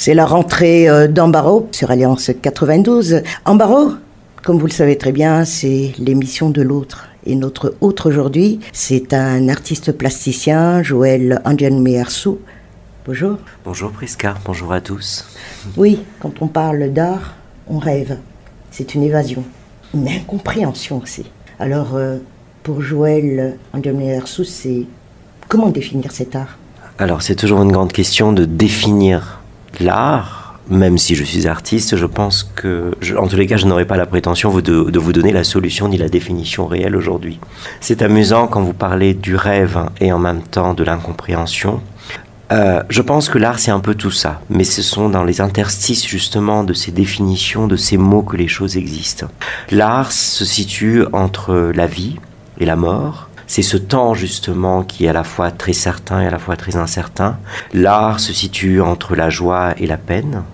C'est la rentrée d'Ambaro sur Alliance 92. Ambaro, comme vous le savez très bien, c'est l'émission de l'autre. Et notre autre aujourd'hui, c'est un artiste plasticien, Joël Andiameyarsou. Bonjour. Bonjour Prisca, bonjour à tous. Oui, quand on parle d'art, on rêve. C'est une évasion, une incompréhension aussi. Alors, pour Joël Andiameyarsou, c'est comment définir cet art? Alors, c'est toujours une grande question de définir l'art. Même si je suis artiste, je pense que, en tous les cas, je n'aurai pas la prétention de vous donner la solution ni la définition réelle aujourd'hui. C'est amusant quand vous parlez du rêve et en même temps de l'incompréhension. Je pense que l'art, c'est un peu tout ça. Mais ce sont dans les interstices, justement, de ces définitions, de ces mots que les choses existent. L'art se situe entre la vie et la mort. C'est ce temps, justement, qui est à la fois très certain et à la fois très incertain. L'art se situe entre la joie et la peine.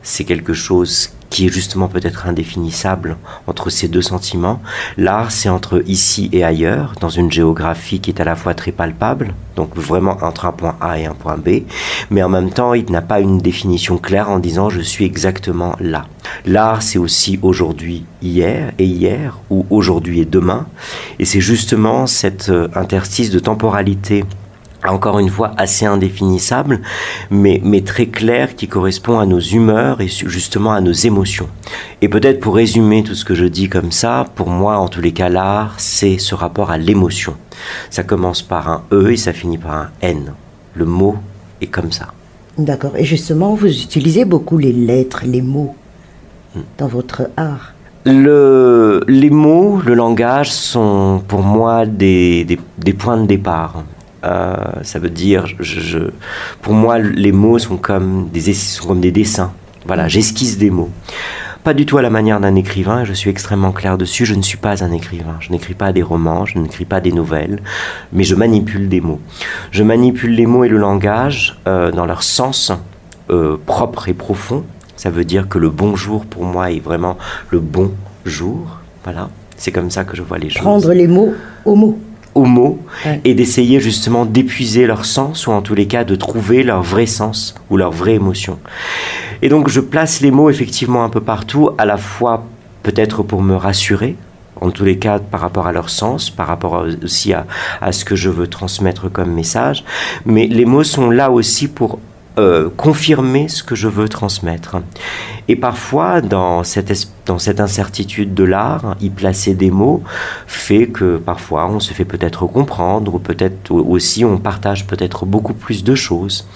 C'est quelque chose qui est justement peut-être indéfinissable entre ces deux sentiments. L'art, c'est entre ici et ailleurs, dans une géographie qui est à la fois très palpable, donc vraiment entre un point A et un point B, mais en même temps, il n'a pas une définition claire en disant « je suis exactement là ». L'art, c'est aussi aujourd'hui, hier, ou aujourd'hui et demain, et c'est justement cet interstice de temporalité, encore une fois assez indéfinissable, mais très clair, qui correspond à nos humeurs et justement à nos émotions. Et peut-être pour résumer tout ce que je dis comme ça, pour moi en tous les cas l'art, c'est ce rapport à l'émotion. Ça commence par un E et ça finit par un N. Le mot est comme ça. D'accord. Et justement, vous utilisez beaucoup les lettres, les mots dans votre art. Les mots, le langage sont pour moi des points de départ. Ça veut dire, pour moi, les mots sont comme des dessins. Voilà, j'esquisse des mots. Pas du tout à la manière d'un écrivain, et je suis extrêmement clair dessus, je ne suis pas un écrivain. Je n'écris pas des romans, je n'écris pas des nouvelles, mais je manipule des mots. Je manipule les mots et le langage dans leur sens propre et profond. Ça veut dire que le bonjour, pour moi, est vraiment le bon jour. Voilà, c'est comme ça que je vois les choses. Prendre les mots aux mots. Aux mots, et d'essayer justement d'épuiser leur sens, ou en tous les cas de trouver leur vrai sens ou leur vraie émotion. Et donc je place les mots effectivement un peu partout, à la fois peut-être pour me rassurer, en tous les cas par rapport à leur sens, par rapport aussi à ce que je veux transmettre comme message, mais les mots sont là aussi pour confirmer ce que je veux transmettre. Et parfois, dans cette incertitude de l'art, y placer des mots fait que parfois on se fait peut-être comprendre, ou peut-être aussi on partage peut-être beaucoup plus de choses.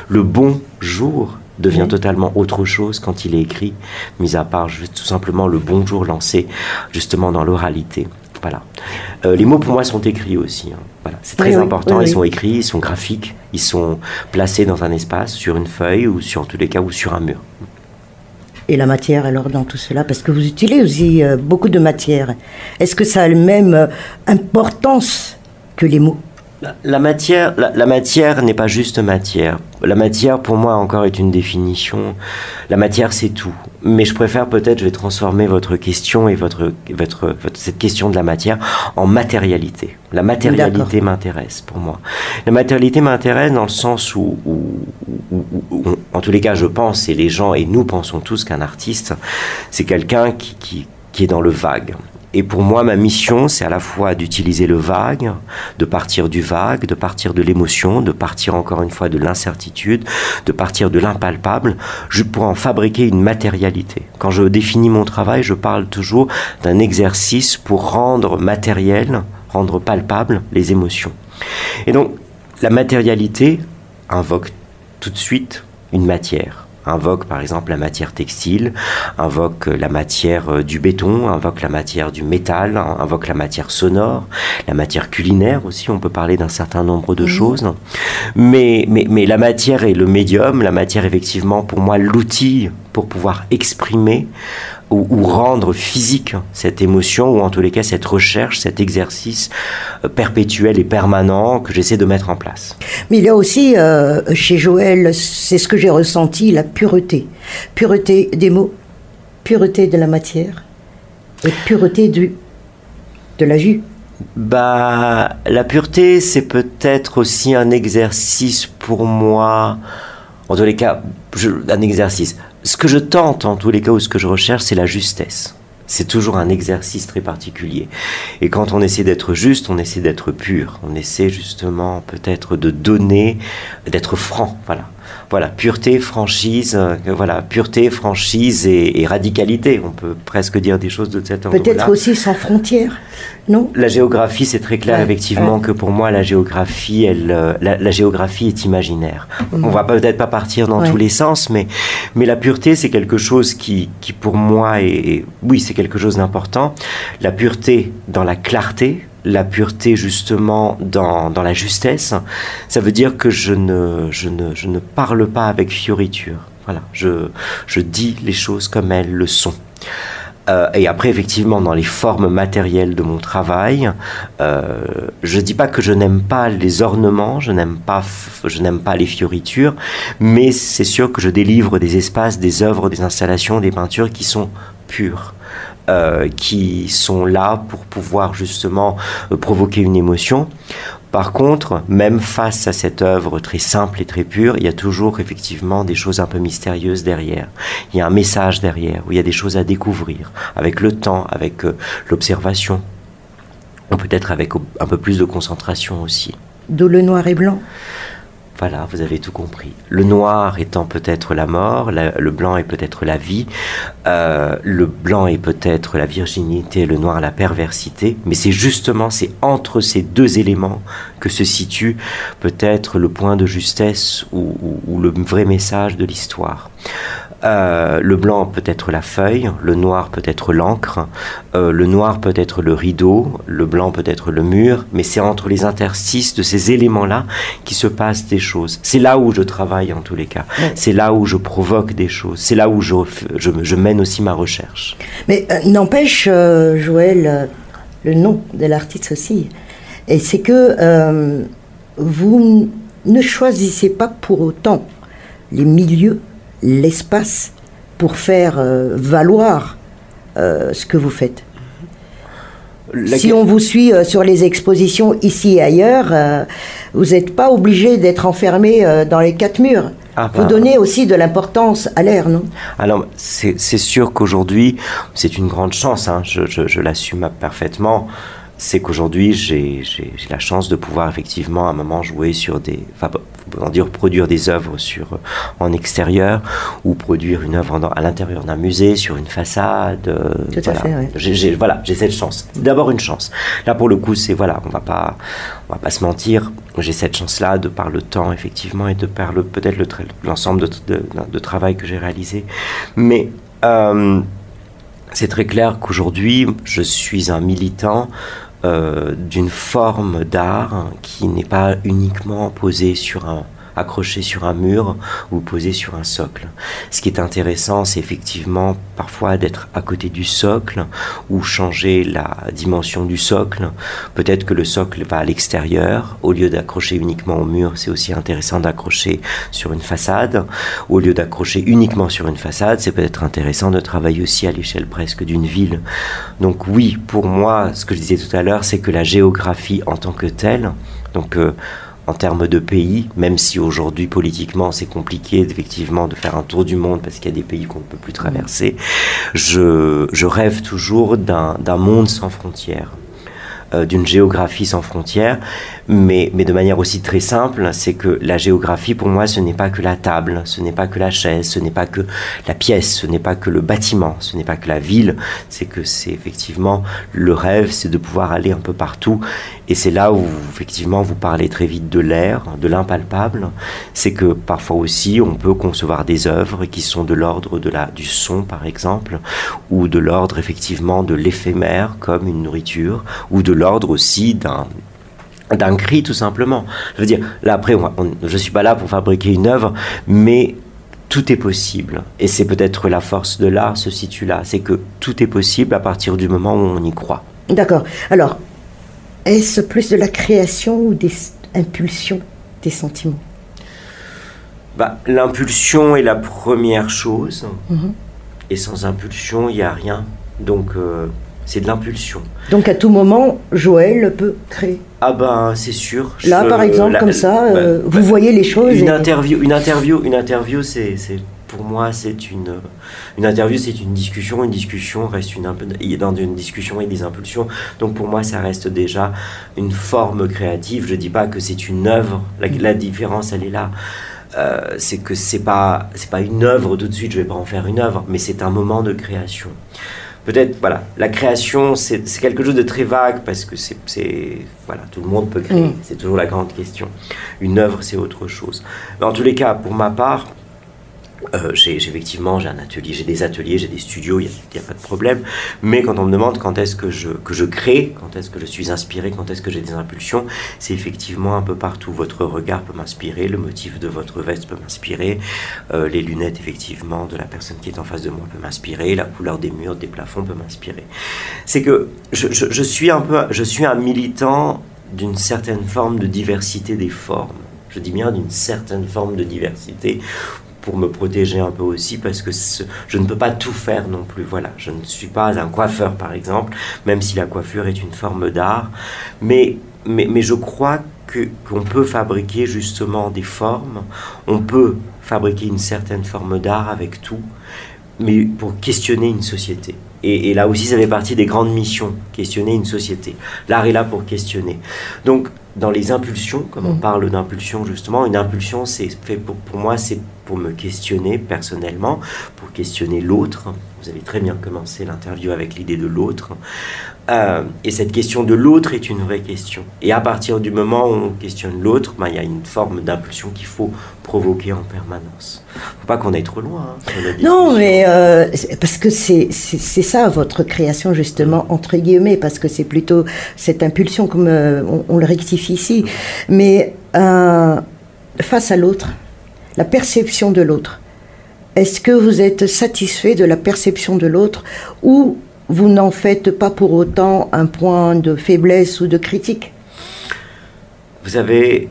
Le bonjour devient totalement autre chose quand il est écrit, mis à part tout simplement le bonjour lancé justement dans l'oralité. Voilà. Les mots pour moi sont écrits aussi. Voilà. C'est très important, ils sont écrits, ils sont graphiques, ils sont placés dans un espace, sur une feuille ou en tous les cas ou sur un mur. Et la matière alors dans tout cela, parce que vous utilisez aussi beaucoup de matière. Est-ce que ça a la même importance que les mots? La matière n'est pas juste matière. La matière, pour moi, encore est une définition. La matière, c'est tout. Mais je préfère peut-être, je vais transformer votre question et cette question de la matière en matérialité. La matérialité m'intéresse, pour moi. La matérialité m'intéresse dans le sens où, en tous les cas, je pense, et les gens, et nous pensons tous qu'un artiste, c'est quelqu'un qui est dans le vague. Et pour moi, ma mission, c'est à la fois d'utiliser le vague, de partir du vague, de partir de l'émotion, de partir encore une fois de l'incertitude, de partir de l'impalpable, pour en fabriquer une matérialité. Quand je définis mon travail, je parle toujours d'un exercice pour rendre matériel, rendre palpable les émotions. Et donc, la matérialité invoque tout de suite une matière. Invoque par exemple la matière textile, invoque la matière du béton, invoque la matière du métal, invoque la matière sonore, la matière culinaire aussi, on peut parler d'un certain nombre de choses. Mais la matière est le médium, la matière effectivement pour moi l'outil pour pouvoir exprimer ou rendre physique cette émotion, ou en tous les cas cette recherche, cet exercice perpétuel et permanent que j'essaie de mettre en place. Mais il y a aussi, chez Joël, c'est ce que j'ai ressenti, la pureté. Pureté des mots, pureté de la matière, et pureté de la vue. La pureté, c'est peut-être aussi un exercice pour moi En tous les cas, un exercice. Ce que je tente, en tous les cas, ou ce que je recherche, c'est la justesse. C'est toujours un exercice très particulier. Et quand on essaie d'être juste, on essaie d'être pur. On essaie justement peut-être de donner, d'être franc. Voilà, pureté, franchise, pureté, franchise et radicalité. On peut presque dire des choses de cet ordre-là. Peut-être aussi sans frontières, non? La géographie, c'est très clair, effectivement, que pour moi, la géographie, la géographie est imaginaire. On va peut-être pas partir dans tous les sens, mais la pureté, c'est quelque chose qui pour moi, oui, c'est quelque chose d'important. La pureté dans la clarté, la pureté justement dans la justesse, ça veut dire que je ne parle pas avec fioriture. Voilà, je dis les choses comme elles le sont. Et après, effectivement, dans les formes matérielles de mon travail, je dis pas que je n'aime pas les ornements, je n'aime pas les fioritures, mais c'est sûr que je délivre des espaces, des œuvres, des installations, des peintures qui sont pures. Qui sont là pour pouvoir justement provoquer une émotion. Par contre, même face à cette œuvre très simple et très pure, il y a toujours effectivement des choses un peu mystérieuses derrière. Il y a un message derrière, où il y a des choses à découvrir, avec le temps, avec l'observation, ou peut-être avec un peu plus de concentration aussi. D'où le noir et blanc. Voilà, vous avez tout compris. Le noir étant peut-être la mort, le blanc est peut-être la vie, le blanc est peut-être la virginité, le noir la perversité, mais c'est entre ces deux éléments que se situe peut-être le point de justesse ou le vrai message de l'histoire. Le blanc peut être la feuille, le noir peut être l'encre, le noir peut être le rideau, le blanc peut être le mur, mais c'est entre les interstices de ces éléments-là qui se passent des choses. C'est là où je travaille en tous les cas, c'est là où je provoque des choses, c'est là où je mène aussi ma recherche. Mais n'empêche, Joël, le nom de l'artiste aussi, et c'est que vous ne choisissez pas pour autant les milieux, l'espace pour faire valoir ce que vous faites. Si on vous suit sur les expositions ici et ailleurs, vous n'êtes pas obligé d'être enfermé dans les quatre murs. Vous donnez aussi de l'importance à l'air, non? Alors, c'est sûr qu'aujourd'hui, c'est une grande chance, hein, je l'assume parfaitement. C'est qu'aujourd'hui, j'ai la chance de pouvoir effectivement à un moment jouer sur produire des œuvres en extérieur ou produire une œuvre à l'intérieur d'un musée, sur une façade. Tout à fait, ouais. J'ai cette chance. C'est d'abord une chance. Là, pour le coup, on va pas se mentir. J'ai cette chance-là de par le temps, effectivement, et de par peut-être l'ensemble de travail que j'ai réalisé. Mais c'est très clair qu'aujourd'hui, je suis un militant d'une forme d'art qui n'est pas uniquement accroché sur un mur ou posé sur un socle. Ce qui est intéressant, c'est effectivement parfois d'être à côté du socle ou changer la dimension du socle. Peut-être que le socle va à l'extérieur. Au lieu d'accrocher uniquement au mur, c'est aussi intéressant d'accrocher sur une façade. Au lieu d'accrocher uniquement sur une façade, c'est peut-être intéressant de travailler aussi à l'échelle presque d'une ville. Donc oui, pour moi, ce que je disais tout à l'heure, c'est que la géographie en tant que telle, donc en termes de pays, même si aujourd'hui politiquement c'est compliqué effectivement de faire un tour du monde parce qu'il y a des pays qu'on ne peut plus traverser, je rêve toujours d'un monde sans frontières, d'une géographie sans frontières, mais de manière aussi très simple, c'est que la géographie pour moi ce n'est pas que la table, ce n'est pas que la chaise, ce n'est pas que la pièce, ce n'est pas que le bâtiment, ce n'est pas que la ville, c'est effectivement le rêve, c'est de pouvoir aller un peu partout, et c'est là où effectivement vous parlez très vite de l'air, de l'impalpable, c'est que parfois aussi on peut concevoir des œuvres qui sont de l'ordre du son par exemple, ou de l'ordre effectivement de l'éphémère comme une nourriture, ou de l'ordre aussi d'un cri tout simplement. Je veux dire, là après, je suis pas là pour fabriquer une œuvre, mais tout est possible. Et c'est peut-être la force de l'art se situe là, c'est que tout est possible à partir du moment où on y croit. D'accord. Alors, est-ce plus de la création ou des impulsions, des sentiments? L'impulsion est la première chose, et sans impulsion, il n'y a rien. Donc, c'est de l'impulsion. Donc à tout moment, Joël peut créer. Ah ben c'est sûr. Là par exemple comme ça, vous voyez les choses. Une interview, c'est pour moi c'est une interview, c'est une discussion. Une discussion reste dans une discussion et des impulsions. Donc pour moi ça reste déjà une forme créative. Je dis pas que c'est une œuvre. La différence elle est là. C'est que c'est pas une œuvre tout de suite. Je vais pas en faire une œuvre, mais c'est un moment de création. Peut-être, voilà, la création, c'est quelque chose de très vague parce que voilà, tout le monde peut créer, c'est toujours la grande question. Une œuvre, c'est autre chose. Mais en tous les cas, pour ma part, effectivement, j'ai un atelier, j'ai des ateliers, j'ai des studios, il n'y a pas de problème. Mais quand on me demande quand est-ce que je crée, quand est-ce que je suis inspiré, quand est-ce que j'ai des impulsions, c'est effectivement un peu partout. Votre regard peut m'inspirer, le motif de votre veste peut m'inspirer, les lunettes, effectivement, de la personne qui est en face de moi peut m'inspirer, la couleur des murs, des plafonds peut m'inspirer. C'est que je suis un militant d'une certaine forme de diversité des formes. Je dis bien d'une certaine forme de diversité, pour me protéger un peu aussi, parce que je ne peux pas tout faire non plus. Voilà, je ne suis pas un coiffeur, par exemple, même si la coiffure est une forme d'art. Mais je crois qu'on peut fabriquer justement des formes, on peut fabriquer une certaine forme d'art avec tout, mais pour questionner une société. Et là aussi, ça fait partie des grandes missions, questionner une société. L'art est là pour questionner. Donc, dans les impulsions, comme on parle d'impulsion justement, une impulsion, c'est fait pour moi, c'est pour me questionner personnellement, pour questionner l'autre. Vous avez très bien commencé l'interview avec l'idée de l'autre. Et cette question de l'autre est une vraie question. Et à partir du moment où on questionne l'autre, il y a une forme d'impulsion qu'il faut provoquer en permanence. Il ne faut pas qu'on aille trop loin. Non, mais parce que c'est ça votre création justement, entre guillemets, parce que c'est plutôt cette impulsion comme on le rectifie ici. Mais face à l'autre, la perception de l'autre, est-ce que vous êtes satisfait de la perception de l'autre ou vous n'en faites pas pour autant un point de faiblesse ou de critique? Vous savez,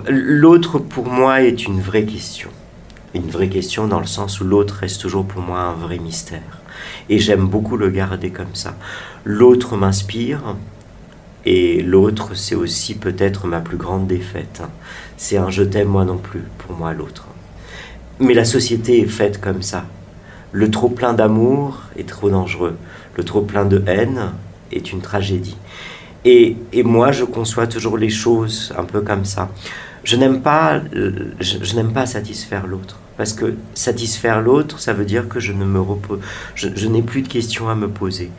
l'autre pour moi est une vraie question. Une vraie question dans le sens où l'autre reste toujours pour moi un vrai mystère. Et j'aime beaucoup le garder comme ça. L'autre m'inspire et l'autre c'est aussi peut-être ma plus grande défaite. C'est un je t'aime moi non plus pour moi l'autre. Mais la société est faite comme ça. Le trop plein d'amour est trop dangereux. Le trop plein de haine est une tragédie. Et moi, je conçois toujours les choses un peu comme ça. Je n'aime pas satisfaire l'autre. Parce que satisfaire l'autre, ça veut dire que je n'ai plus de questions à me poser.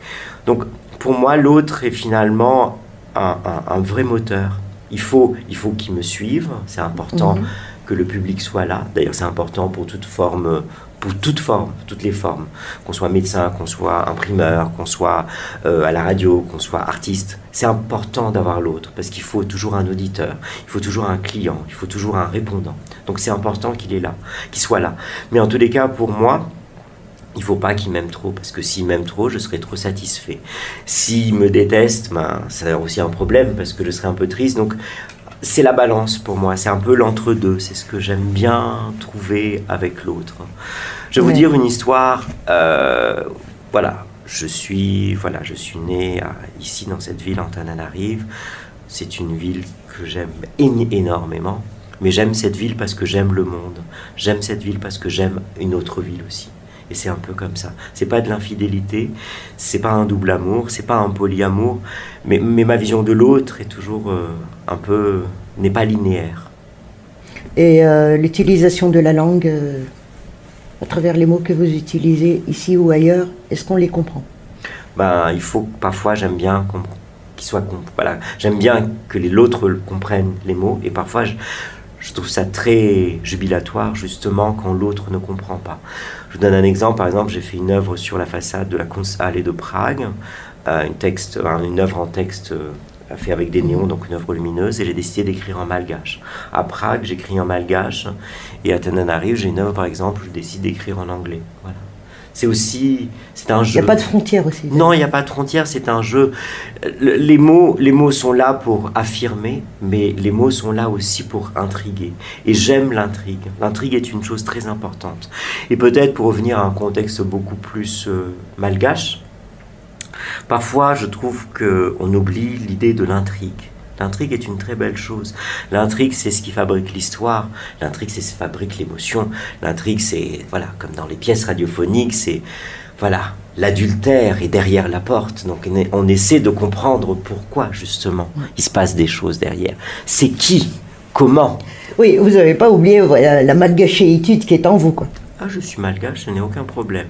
Donc, pour moi, l'autre est finalement un vrai moteur. Il faut qu'il me suive, c'est important que le public soit là. D'ailleurs, c'est important pour toutes les formes, qu'on soit médecin, qu'on soit imprimeur, qu'on soit à la radio, qu'on soit artiste. C'est important d'avoir l'autre, parce qu'il faut toujours un auditeur, il faut toujours un client, il faut toujours un répondant. Donc c'est important qu'il est là, qu'il soit là. Mais en tous les cas, pour moi, il ne faut pas qu'il m'aime trop, parce que s'il m'aime trop, je serai trop satisfait. S'il me déteste, ça a aussi un problème, parce que je serai un peu triste. Donc c'est la balance pour moi, c'est un peu l'entre-deux, c'est ce que j'aime bien trouver avec l'autre. Je vais vous dire une histoire, je suis né ici dans cette ville, Antananarive. C'est une ville que j'aime énormément, mais j'aime cette ville parce que j'aime le monde. J'aime cette ville parce que j'aime une autre ville aussi. Et c'est un peu comme ça. C'est pas de l'infidélité, c'est pas un double amour, c'est pas un polyamour, mais ma vision de l'autre est toujours n'est pas linéaire. Et l'utilisation de la langue, à travers les mots que vous utilisez ici ou ailleurs, est-ce qu'on les comprend? Il faut parfois, j'aime bien j'aime bien que l'autre comprenne les mots, et parfois je trouve ça très jubilatoire justement quand l'autre ne comprend pas. Je vous donne un exemple. Par exemple, j'ai fait une œuvre sur la façade de la Kunsthalle de Prague, une œuvre en texte faite avec des néons, donc une œuvre lumineuse, et j'ai décidé d'écrire en malgache. À Prague, j'écris en malgache, et à Tananarive, j'ai une œuvre par exemple où je décide d'écrire en anglais. Voilà. C'est un jeu. Il n'y a pas de frontière aussi. Non, il n'y a pas de frontière, c'est un jeu. Les mots sont là pour affirmer, mais les mots sont là aussi pour intriguer. Et j'aime l'intrigue. L'intrigue est une chose très importante. Et peut-être pour revenir à un contexte beaucoup plus malgache, Parfois, je trouve qu'on oublie l'idée de l'intrigue. L'intrigue est une très belle chose. L'intrigue, c'est ce qui fabrique l'histoire. L'intrigue, c'est ce qui fabrique l'émotion. L'intrigue, c'est, voilà, comme dans les pièces radiophoniques, c'est, voilà, l'adultère est derrière la porte. Donc, on essaie de comprendre pourquoi, justement, il se passe des choses derrière. C'est qui? Comment? Oui, vous n'avez pas oublié voilà, la malgachéitude qui est en vous, quoi. Ah, je suis malgache, je n'ai aucun problème.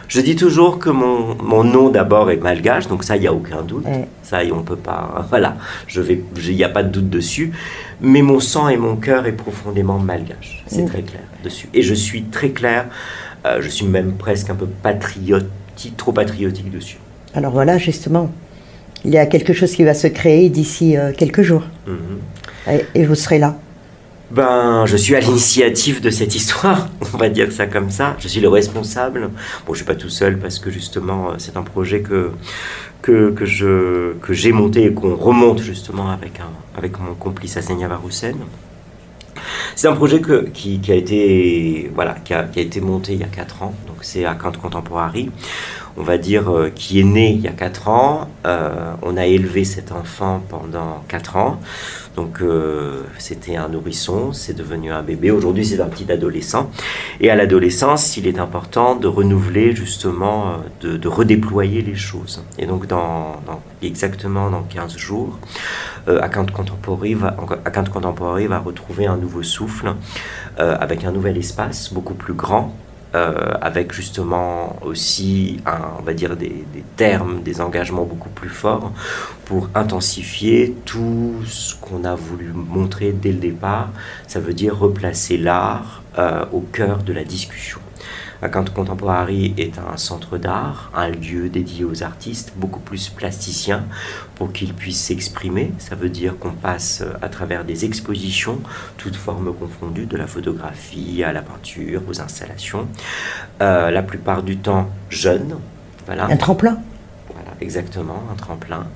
Je dis toujours que mon nom d'abord est malgache, donc ça, il n'y a aucun doute. Ça, on peut pas... Voilà, il n'y a pas de doute dessus. Mais mon sang et mon cœur est profondément malgache. C'est très clair dessus. Et je suis très clair, je suis même presque un peu trop patriotique dessus. Alors voilà, justement, il y a quelque chose qui va se créer d'ici quelques jours. Et vous serez là. Ben, je suis à l'initiative de cette histoire, on va dire ça comme ça. Je suis le responsable. Bon, je ne suis pas tout seul parce que justement, c'est un projet que j'ai monté et qu'on remonte justement avec mon complice Asenia Varoussen. C'est un projet qui a été monté il y a 4 ans, donc c'est à Count Contemporary, on va dire, qui est né il y a 4 ans. On a élevé cet enfant pendant 4 ans, donc c'était un nourrisson, c'est devenu un bébé, aujourd'hui c'est un petit adolescent, et à l'adolescence il est important de renouveler justement, de redéployer les choses, et donc exactement dans 15 jours, Count Contemporary va retrouver un nouveau souffle, avec un nouvel espace beaucoup plus grand, avec justement aussi, on va dire, des termes, des engagements beaucoup plus forts pour intensifier tout ce qu'on a voulu montrer dès le départ. Ça veut dire replacer l'art au cœur de la discussion. Count Contemporary est un centre d'art, un lieu dédié aux artistes, beaucoup plus plasticiens, pour qu'ils puissent s'exprimer. Ça veut dire qu'on passe à travers des expositions, toutes formes confondues, de la photographie à la peinture, aux installations. La plupart du temps jeunes. Voilà. Un tremplin. Voilà, exactement, un tremplin.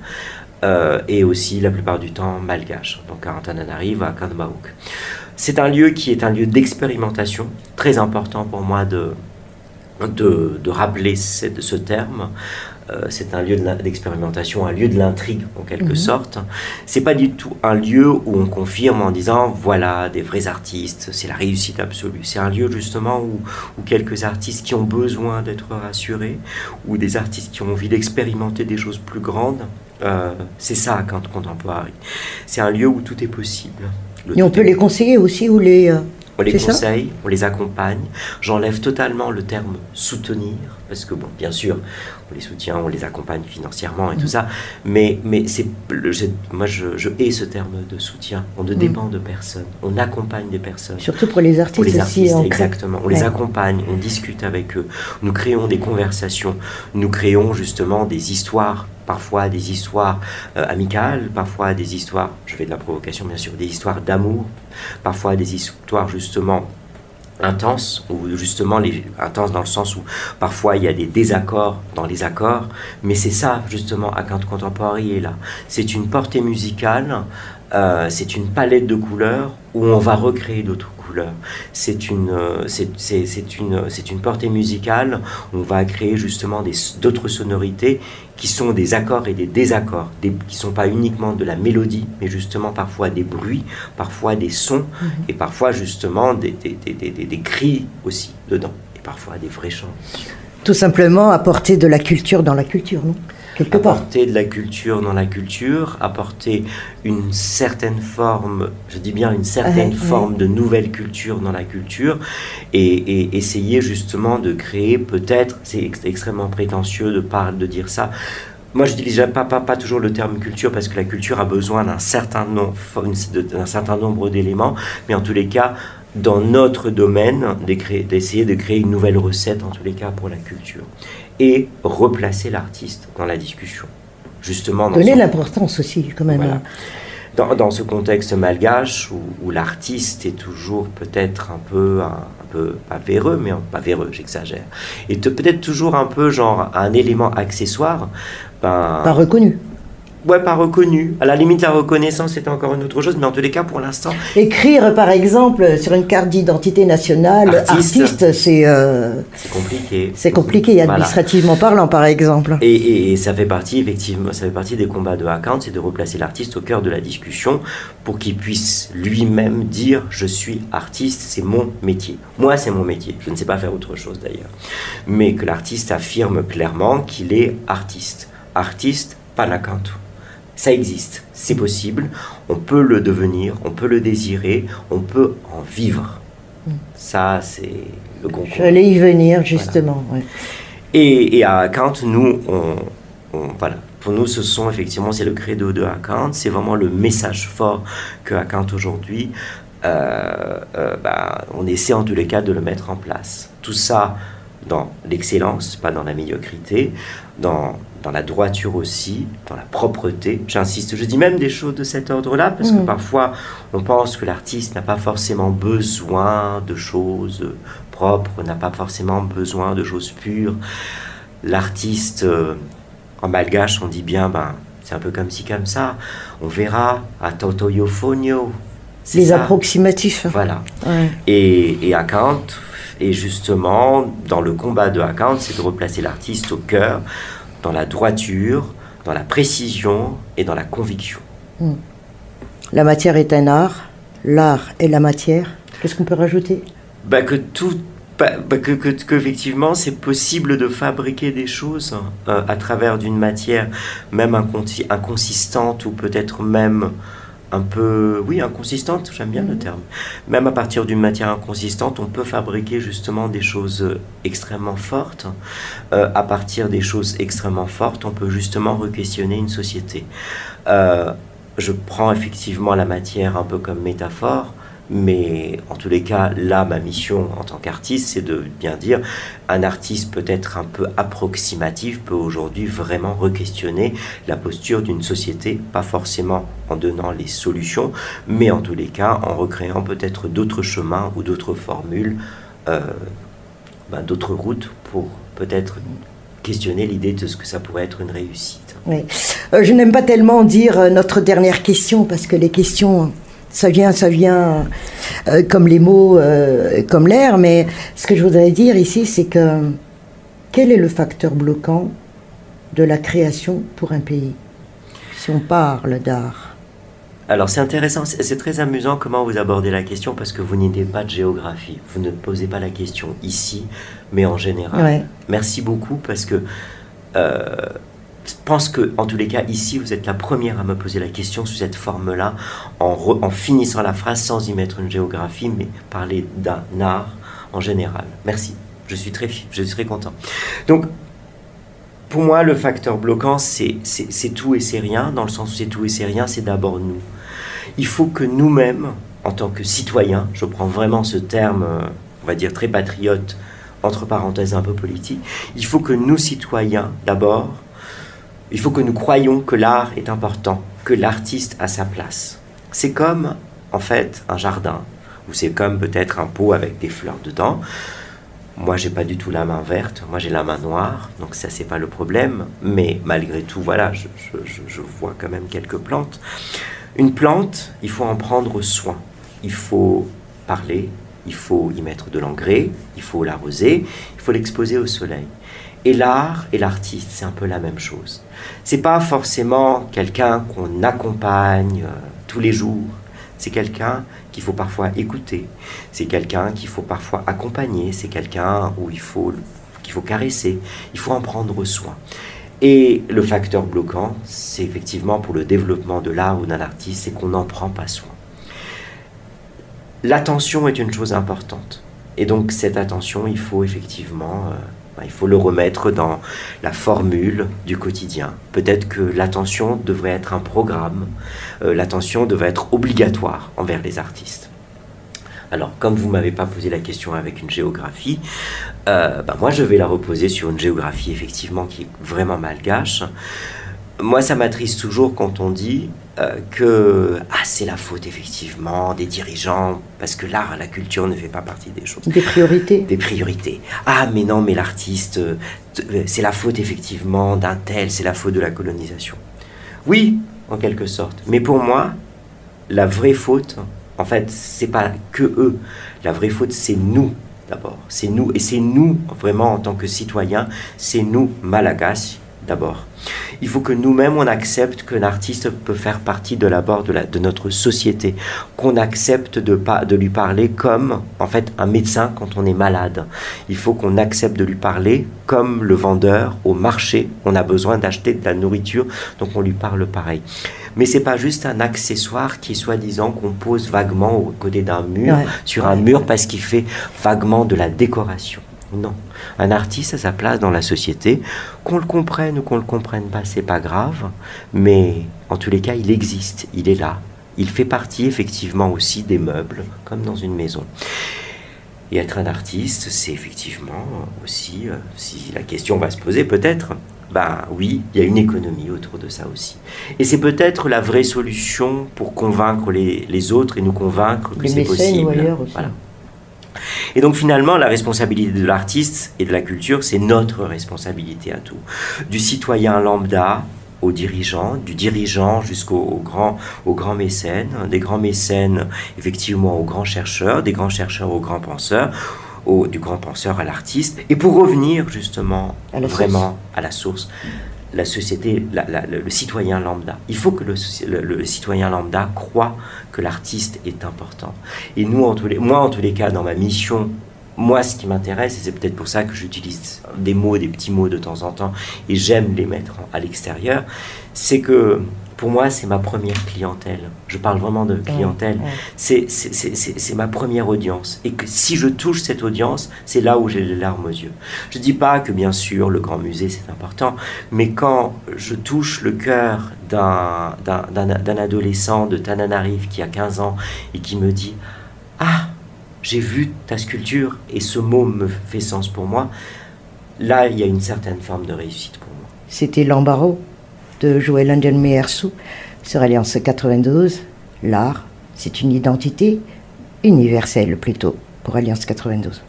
Et aussi la plupart du temps malgache. Donc à Antananarive, à Kandbaouk. C'est un lieu qui est un lieu d'expérimentation, très important pour moi de rappeler ce terme. C'est un lieu d'expérimentation, un lieu de l'intrigue en quelque sorte. C'est pas du tout un lieu où on confirme en disant voilà des vrais artistes, c'est la réussite absolue. C'est un lieu justement où quelques artistes qui ont besoin d'être rassurés, ou des artistes qui ont envie d'expérimenter des choses plus grandes. C'est ça Count Contemporary. C'est un lieu où tout est possible. Et on peut les conseiller aussi ou les... On les conseille, on les accompagne. J'enlève totalement le terme soutenir, parce que bon, bien sûr, on les soutient, on les accompagne financièrement et tout ça, mais moi je hais ce terme de soutien. On ne dépend de personne, on accompagne des personnes. Surtout pour les artistes, pour les artistes aussi. Exactement, on les accompagne, on discute avec eux, nous créons des conversations, nous créons justement des histoires. Parfois des histoires amicales, parfois des histoires, je fais de la provocation bien sûr, des histoires d'amour, parfois des histoires justement intenses, ou justement intenses dans le sens où parfois il y a des désaccords dans les accords, mais c'est ça justement à Count Contemporary est là. C'est une portée musicale, c'est une palette de couleurs où on va recréer d'autres couleurs. C'est une portée musicale où on va créer justement d'autres sonorités qui sont des accords et des désaccords, qui ne sont pas uniquement de la mélodie, mais justement parfois des bruits, parfois des sons, et parfois justement des cris aussi dedans, et parfois des vrais chants. Tout simplement apporter de la culture dans la culture, non ? Quelque part. Apporter de la culture dans la culture, apporter une certaine forme, je dis bien une certaine forme de nouvelle culture dans la culture, et essayer justement de créer peut-être, c'est extrêmement prétentieux de dire ça. Moi, je n'utilise pas toujours le terme culture parce que la culture a besoin d'un certain nombre d'éléments, mais en tous les cas, dans notre domaine, d'essayer de créer une nouvelle recette, en tous les cas, pour la culture. Et replacer l'artiste dans la discussion. Justement, donner l'importance aussi, quand même. Voilà. Dans ce contexte malgache, où l'artiste est toujours peut-être un peu pas véreux, mais pas véreux, j'exagère, et peut-être toujours un peu genre un élément accessoire. Pas reconnu. Ouais, pas reconnu. À la limite, la reconnaissance, c'est encore une autre chose, mais en tous les cas, pour l'instant... Écrire, par exemple, sur une carte d'identité nationale, artiste, c'est compliqué. C'est compliqué, administrativement parlant, par exemple. Et ça fait partie, effectivement, ça fait partie des combats de Account, c'est de replacer l'artiste au cœur de la discussion pour qu'il puisse lui-même dire « je suis artiste, c'est mon métier ». Moi, c'est mon métier. Je ne sais pas faire autre chose, d'ailleurs. Mais que l'artiste affirme clairement qu'il est artiste. Artiste, pas Account. Ça existe, c'est possible, on peut le devenir, on peut le désirer, on peut en vivre. Ça, c'est le concours. J'allais y venir, justement. Voilà. Ouais. Et à Account, nous, voilà. Pour nous, c'est le credo de Account, c'est vraiment le message fort que Account aujourd'hui, on essaie en tous les cas de le mettre en place. Tout ça dans l'excellence, pas dans la médiocrité, dans la droiture aussi, dans la propreté. J'insiste, je dis même des choses de cet ordre-là, parce que parfois, on pense que l'artiste n'a pas forcément besoin de choses propres, n'a pas forcément besoin de choses pures. L'artiste, en malgache, on dit bien, c'est un peu comme ci, comme ça. On verra, à Totoyofonio. Les ça. Approximatifs. Voilà. Ouais. Et Account, et justement, dans le combat de Account, c'est de replacer l'artiste au cœur, dans la droiture, dans la précision et dans la conviction. La matière est un art, l'art est la matière. Qu'est-ce qu'on peut rajouter ? Qu'effectivement, c'est possible de fabriquer des choses à travers d'une matière, même inconsistante ou peut-être même un peu, inconsistante, j'aime bien le terme. Même à partir d'une matière inconsistante, on peut fabriquer justement des choses extrêmement fortes. À partir des choses extrêmement fortes, on peut justement re-questionner une société. Je prends effectivement la matière un peu comme métaphore, mais en tous les cas, là, ma mission en tant qu'artiste, c'est de bien dire, un artiste peut-être un peu approximatif peut aujourd'hui vraiment re-questionner la posture d'une société, pas forcément en donnant les solutions, mais en tous les cas, en recréant peut-être d'autres chemins ou d'autres formules, d'autres routes pour peut-être questionner l'idée de ce que ça pourrait être une réussite. Oui. Je n'aime pas tellement dire notre dernière question, parce que les questions... Ça vient comme les mots, comme l'air, mais ce que je voudrais dire ici, c'est que quel est le facteur bloquant de la création pour un pays, si on parle d'art ? Alors c'est intéressant, c'est très amusant comment vous abordez la question, parce que vous n'idez pas de géographie, vous ne posez pas la question ici, mais en général. Ouais. Merci beaucoup, parce que... je pense que, en tous les cas, ici, vous êtes la première à me poser la question sous cette forme-là, en finissant la phrase sans y mettre une géographie, mais parler d'un art en général. Merci, je suis très content. Donc, pour moi, le facteur bloquant, c'est tout et c'est rien, dans le sens où c'est tout et c'est rien, c'est d'abord nous. Il faut que nous-mêmes, en tant que citoyens, je prends vraiment ce terme, on va dire très patriote, entre parenthèses un peu politique, il faut que nous, citoyens, d'abord, il faut que nous croyions que l'art est important, que l'artiste a sa place. C'est comme, en fait, un jardin, ou c'est comme peut-être un pot avec des fleurs dedans. Moi, j'ai pas du tout la main verte, moi j'ai la main noire, donc ça, c'est pas le problème. Mais malgré tout, voilà, je vois quand même quelques plantes. Une plante, il faut en prendre soin. Il faut parler, il faut y mettre de l'engrais, il faut l'arroser, il faut l'exposer au soleil. Et l'art et l'artiste, c'est un peu la même chose. C'est pas forcément quelqu'un qu'on accompagne tous les jours. C'est quelqu'un qu'il faut parfois écouter. C'est quelqu'un qu'il faut parfois accompagner. C'est quelqu'un qu'il faut caresser. Il faut en prendre soin. Et le facteur bloquant, c'est effectivement pour le développement de l'art ou d'un artiste, c'est qu'on n'en prend pas soin. L'attention est une chose importante. Et donc cette attention, il faut effectivement... il faut le remettre dans la formule du quotidien. Peut-être que l'attention devrait être un programme, l'attention devrait être obligatoire envers les artistes. Alors, comme vous ne m'avez pas posé la question avec une géographie, moi je vais la reposer sur une géographie effectivement qui est vraiment malgache. Moi, ça m'attriste toujours quand on dit que c'est la faute effectivement des dirigeants, parce que l'art, la culture ne fait pas partie des choses. Des priorités. Des priorités. Ah, mais non, mais l'artiste, c'est la faute effectivement d'un tel, c'est la faute de la colonisation. Oui, en quelque sorte. Mais pour moi, la vraie faute, en fait, c'est pas que eux. La vraie faute, c'est nous, d'abord. C'est nous, et c'est nous, vraiment, en tant que citoyens, c'est nous, Malagasy, d'abord. Il faut que nous-mêmes, on accepte qu'un artiste peut faire partie de l'abord de notre société, qu'on accepte de lui parler comme, en fait, un médecin quand on est malade. Il faut qu'on accepte de lui parler comme le vendeur au marché. On a besoin d'acheter de la nourriture, donc on lui parle pareil. Mais c'est pas juste un accessoire qui est soi-disant qu'on pose vaguement au côté d'un mur, sur un mur parce qu'il fait vaguement de la décoration. Non. Un artiste a sa place dans la société. Qu'on le comprenne ou qu'on le comprenne pas, c'est pas grave. Mais en tous les cas, il existe. Il est là. Il fait partie effectivement aussi des meubles, comme dans une maison. Et être un artiste, c'est effectivement aussi, si la question va se poser peut-être, ben oui, il y a une économie autour de ça aussi. Et c'est peut-être la vraie solution pour convaincre les autres et nous convaincre que c'est possible. Ou ailleurs aussi. Voilà. Et donc finalement, la responsabilité de l'artiste et de la culture, c'est notre responsabilité à tout. Du citoyen lambda aux dirigeants, du dirigeant jusqu'aux grands mécènes, des grands mécènes effectivement aux grands chercheurs, des grands chercheurs aux grands penseurs, du grand penseur à l'artiste. Et pour revenir justement vraiment à la source, la société, le citoyen lambda. Il faut que le citoyen lambda croit que l'artiste est important. Et nous, moi, en tous les cas, dans ma mission, moi, ce qui m'intéresse, et c'est peut-être pour ça que j'utilise des petits mots de temps en temps, et j'aime les mettre à l'extérieur, c'est que pour moi, c'est ma première clientèle. Je parle vraiment de clientèle. C'est ma première audience. Et que si je touche cette audience, c'est là où j'ai les larmes aux yeux. Je ne dis pas que, bien sûr, le grand musée, c'est important, mais quand je touche le cœur d'un adolescent de Tananarive qui a 15 ans et qui me dit « Ah, j'ai vu ta sculpture et ce mot me fait sens pour moi », là, il y a une certaine forme de réussite pour moi. C'était l'Ambaro de Joël Ndianmeyersou sur Alliance 92. L'art, c'est une identité universelle plutôt pour Alliance 92.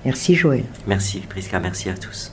Merci Joël. Merci Prisca, merci à tous.